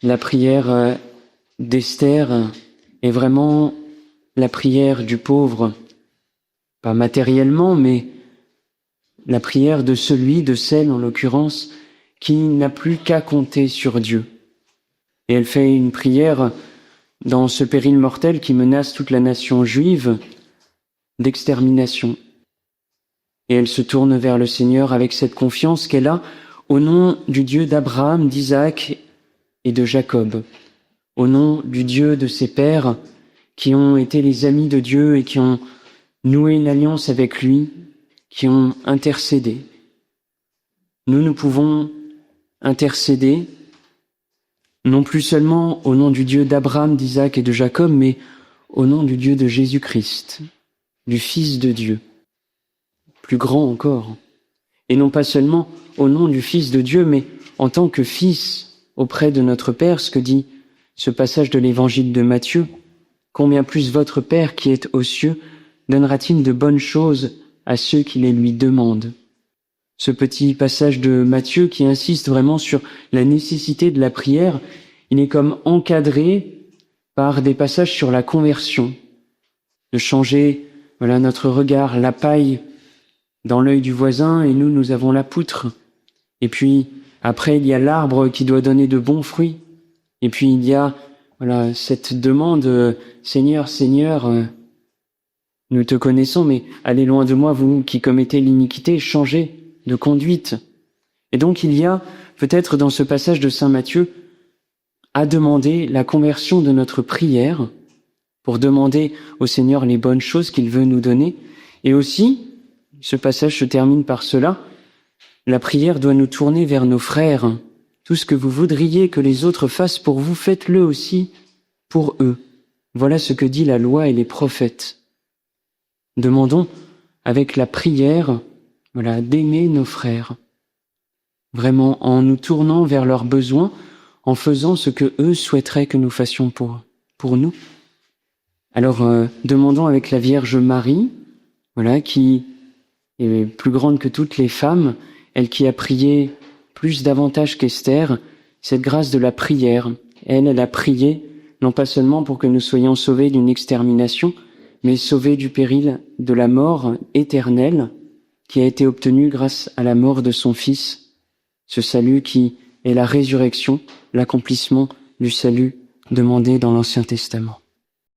La prière d'Esther est vraiment la prière du pauvre, pas matériellement, mais la prière de celui, de celle en l'occurrence, qui n'a plus qu'à compter sur Dieu. Et elle fait une prière dans ce péril mortel qui menace toute la nation juive d'extermination. Et elle se tourne vers le Seigneur avec cette confiance qu'elle a au nom du Dieu d'Abraham, d'Isaac et de Jacob, au nom du Dieu de ses pères qui ont été les amis de Dieu et qui ont noué une alliance avec lui, qui ont intercédé. Nous pouvons intercéder non plus seulement au nom du Dieu d'Abraham, d'Isaac et de Jacob, mais au nom du Dieu de Jésus-Christ, du Fils de Dieu, plus grand encore. Et non pas seulement au nom du Fils de Dieu, mais en tant que Fils auprès de notre Père, ce que dit ce passage de l'Évangile de Matthieu. Combien plus votre Père qui est aux cieux donnera-t-il de bonnes choses à ceux qui les lui demandent. Ce petit passage de Matthieu qui insiste vraiment sur la nécessité de la prière, il est comme encadré par des passages sur la conversion, de changer notre regard, la paille dans l'œil du voisin et nous avons la poutre. Et puis après il y a l'arbre qui doit donner de bons fruits. Et puis il y a cette demande, Seigneur, Seigneur, nous te connaissons, mais allez loin de moi, vous qui commettez l'iniquité, changez de conduite. Et donc il y a peut-être dans ce passage de Saint Matthieu à demander la conversion de notre prière pour demander au Seigneur les bonnes choses qu'il veut nous donner. Et aussi, ce passage se termine par cela, la prière doit nous tourner vers nos frères. Tout ce que vous voudriez que les autres fassent pour vous, faites-le aussi pour eux. Voilà ce que dit la loi et les prophètes. Demandons avec la prière, d'aimer nos frères, vraiment en nous tournant vers leurs besoins, en faisant ce que eux souhaiteraient que nous fassions pour nous. Alors, demandons avec la Vierge Marie, qui est plus grande que toutes les femmes, elle qui a prié plus davantage qu'Esther, cette grâce de la prière. Elle a prié, non pas seulement pour que nous soyons sauvés d'une extermination, mais sauvés du péril de la mort éternelle, qui a été obtenu grâce à la mort de son Fils, ce salut qui est la résurrection, l'accomplissement du salut demandé dans l'Ancien Testament.